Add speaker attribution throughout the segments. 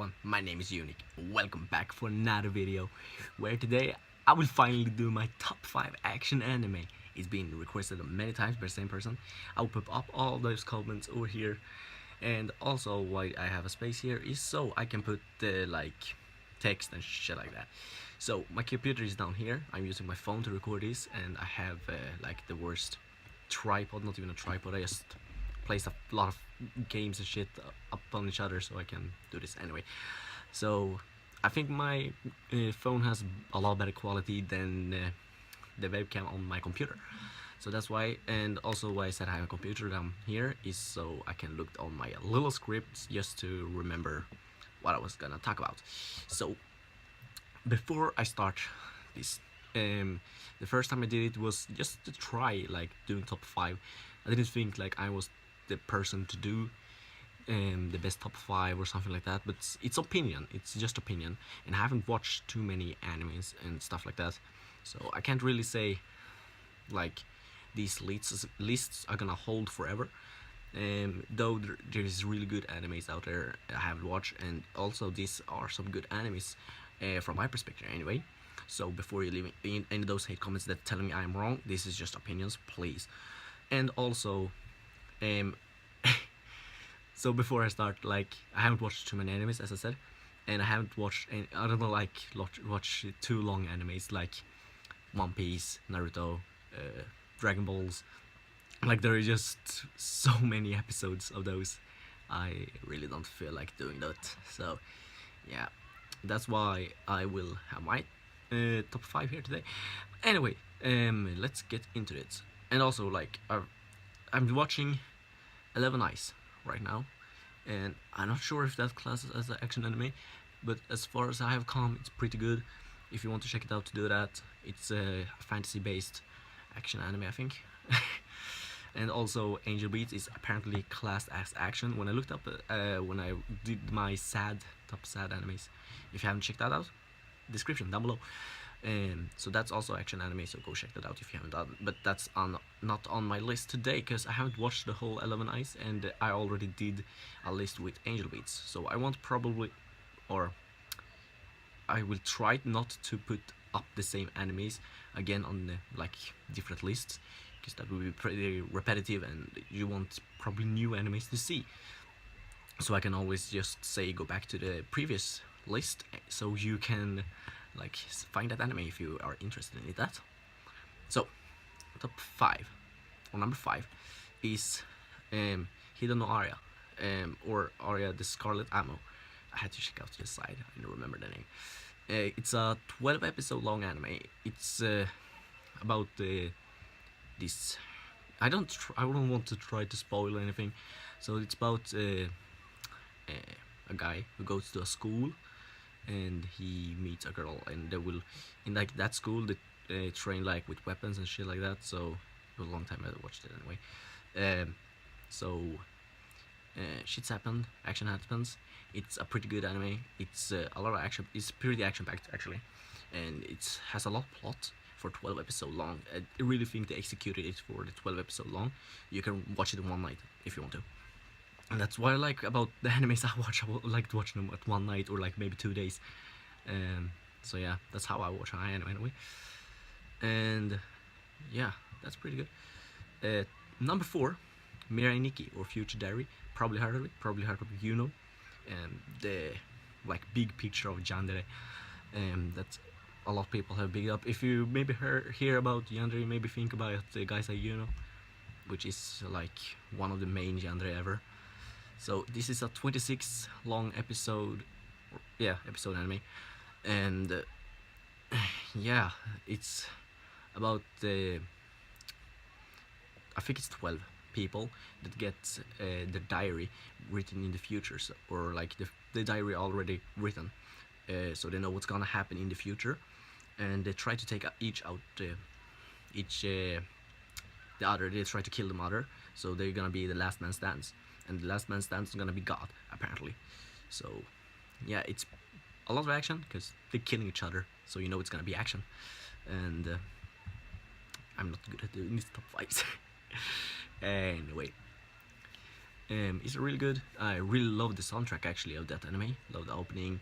Speaker 1: everyone, my name is Unique. Welcome back for another video where today I will finally do my top 5 action anime. It's been requested many times by the same person. I will put up all those comments over here, and also why I have a space here is so I can put like text and shit like that. So my computer is down here. I'm using my phone to record this, and I have like the worst tripod, not even a tripod. I just placed a lot of games and shit up on each other so I can do this anyway. So I think my phone has a lot better quality than the webcam on my computer. So that's why, and also why I said I have a computer down here is so I can look on my little scripts just to remember what I was gonna talk about. So before I start this, the first time I did it was just to try like doing top 5. I didn't think like I was the person to do the best top 5 or something like that, but it's opinion, it's just opinion, and I haven't watched too many animes and stuff like that, so I can't really say like these lists are gonna hold forever. Though there is really good animes out there I haven't watched, and also these are some good animes from my perspective anyway. So before you leave any of those hate comments that telling me I'm wrong, this is just opinions, please. And also so before I start, like, I haven't watched too many animes, as I said, and I haven't watched any, I don't know, like watch too long animes like One Piece, Naruto, Dragon Balls. Like, there are just so many episodes of those. I really don't feel like doing that. So yeah, that's why I will have my top 5 here today. Anyway, let's get into it. And also, like, I'm watching 11 Eyes right now, and I'm not sure if that classes as an action anime, but as far as I have come, it's pretty good. If you want to check it out, to do that. It's a fantasy based action anime, I think. And also Angel Beats is apparently classed as action. When I looked up when I did my top sad animes, if you haven't checked that out, description down below. So that's also action anime, so go check that out if you haven't done. But that's not on my list today, because I haven't watched the whole 11 Eyes, and I already did a list with Angel Beats. So I won't probably, or I will try not to put up the same animes again on like different lists, because that would be pretty repetitive and you want probably new animes to see. So I can always just say go back to the previous list, so you can like find that anime if you are interested in that. So top 5, or number 5, is Hidan no Aria, or Aria the Scarlet Ammo. I had to check out the side, I don't remember the name. It's a 12 episode long anime. It's about this. I don't want to try to spoil anything. So it's about a guy who goes to a school, and he meets a girl, and they will, in like that school, they train like with weapons and shit like that. So it was a long time I watched it anyway. So shit's happened, action happens. It's a pretty good anime. It's a lot of action. It's pretty action packed actually, and it has a lot of plot for 12 episode long. I really think they executed it for the 12 episode long. You can watch it in one night if you want to. And that's what I like about the animes I watch. I like to watch them at one night, or like maybe 2 days. So yeah, that's how I watch an anime anyway. And yeah, that's pretty good. Number 4, Mirai Nikki, or Future Diary. Probably heard of it. Probably heard of it, you know. The like big picture of genre. That a lot of people have big up. If you maybe hear about genre, maybe think about the guys like you know, which is like one of the main genre ever. So this is a 26 long episode anime, and yeah, it's about I think it's 12 people that get their diary written in the future, so, or like the diary already written, so they know what's gonna happen in the future, and they try to take each out the other. They try to kill the mother, so they're gonna be the last man stands, and the last man stands is gonna be God apparently. So yeah, it's a lot of action because they're killing each other, so you know it's gonna be action. And I'm not good at doing these top 5s. Anyway, It's really good. I really love the soundtrack actually of that anime. Love the opening.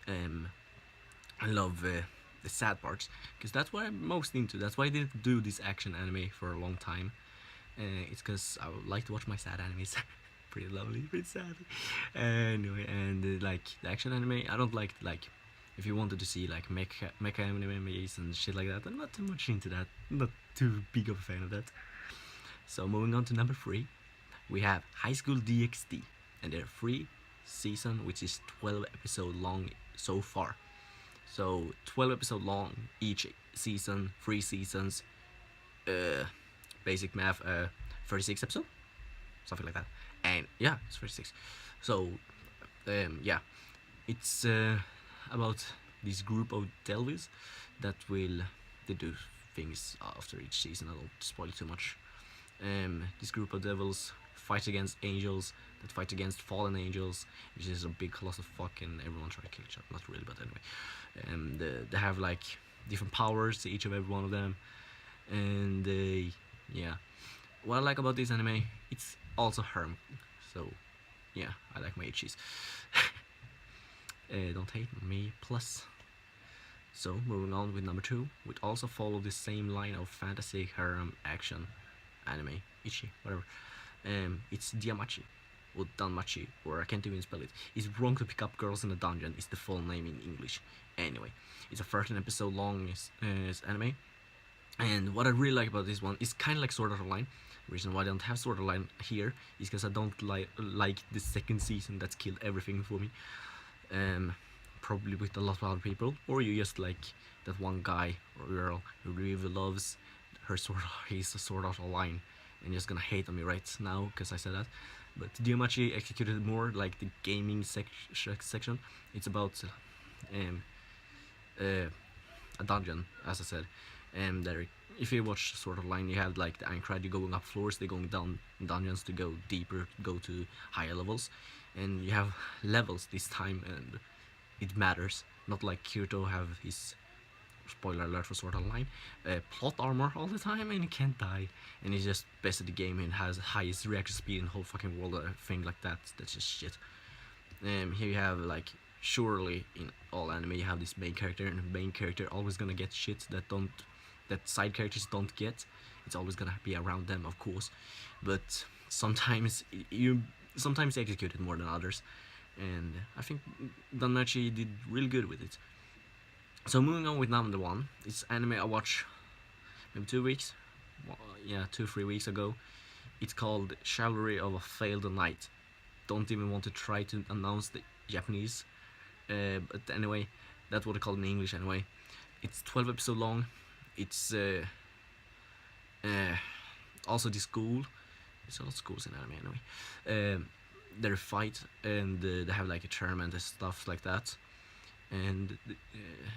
Speaker 1: I love the sad parts because that's what I'm most into. That's why I didn't do this action anime for a long time. It's because I would like to watch my sad animes. Pretty lovely, pretty sad. Anyway, and like the action anime, I don't like if you wanted to see like mecha animes and shit like that. I'm not too much into that. I'm not too big of a fan of that. So moving on to number 3, we have Higschool DXD, and they're 3 season, which is 12 episode long so far. So 12 episode long each season, 3 seasons. Basic math, 36 episode, something like that. And yeah, it's 36. So yeah, it's about this group of devils that they do things after each season. I don't spoil too much. This group of devils fight against angels that fight against fallen angels, which is a big colossal fuck, and everyone try to kill each other. Not really, but anyway. They have like different powers, each of every one of them, and yeah. What I like about this anime, it's also harem. So yeah, I like my cheese. Don't hate me. Plus. So moving on with number 2, we also follow the same line of fantasy harem action anime, ichi, whatever. It's DanMachi, or DanMachi, or I can't even spell it. It's wrong to pick up girls in a dungeon is the full name in English. Anyway, it's a 13 episode long anime, and what I really like about this one is kind of like Sword Art Online. The reason why I don't have Sword Art Online here is because I don't like the second season that's killed everything for me. Probably with a lot of other people, or you just like that one guy or girl who really loves his Sword Art Online and just gonna hate on me right now because I said that. But DanMachi executed more like the gaming section. It's about a dungeon, as I said. There, if you watch Sword Art Online, you have like the Aincrad, you're going up floors, they're going down dungeons to go deeper, go to higher levels, and you have levels this time, and it matters. Not like Kirito have his, spoiler alert for Sword Art Online, plot armor all the time, and he can't die, and he's just best at the game and has highest reaction speed in the whole fucking world. A thing like that, that's just shit. Here you have like, surely in all anime you have this main character, and the main character always gonna get shit that side characters don't get. It's always gonna be around them, of course, but sometimes you execute it more than others, and I think DanMachi did really good with it. So moving on with number 1, it's anime I watched maybe 2 weeks, yeah, 2-3 weeks ago. It's called Chivery of a Failed Knight. Don't even want to try to announce the Japanese, but anyway, that's what I call it in English anyway. It's 12 episode long. It's also the school. It's a lot of schools in anime anyway. They fight, and they have like a tournament and stuff like that. And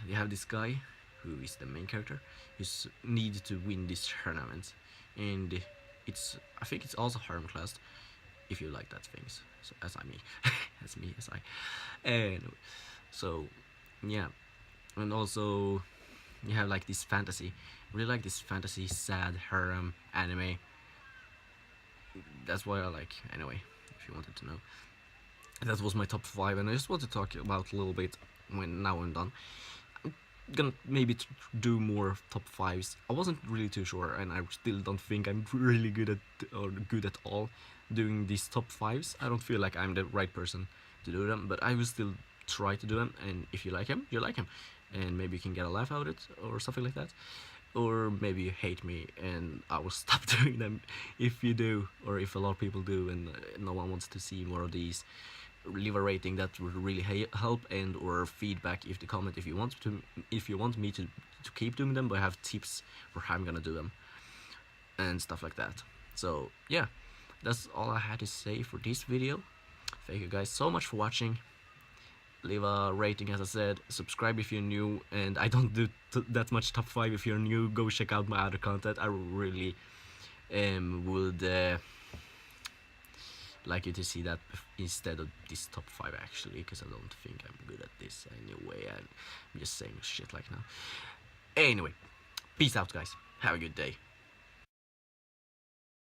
Speaker 1: they have this guy who is the main character who's need to win this tournament, and I think it's also harem class if you like that things. So as I mean, as I. Anyway, so yeah, and also you have like this fantasy. I really like this fantasy sad harem anime. That's why I like. Anyway, if you wanted to know, that was my top 5, and I just want to talk about a little bit when now I'm done. I'm gonna maybe do more top 5s. I wasn't really too sure, and I still don't think I'm really good at all doing these top 5s. I don't feel like I'm the right person to do them, but I will still try to do them, and if you like them, you like them, and maybe you can get a laugh out of it or something like that. Or maybe you hate me and I will stop doing them if you do, or if a lot of people do and no one wants to see more of these. Leave a rating, that would really help, and or feedback if the comment if you want me to keep doing them, but I have tips for how I'm gonna do them and stuff like that. So yeah, that's all I had to say for this video. Thank you guys so much for watching. Leave a rating, as I said, subscribe if you're new, and I don't do that much top 5. If you're new, go check out my other content. I really would like you to see that instead of this top 5 actually, because I don't think I'm good at this anyway. I'm just saying shit like now. Anyway, peace out guys, have a good day.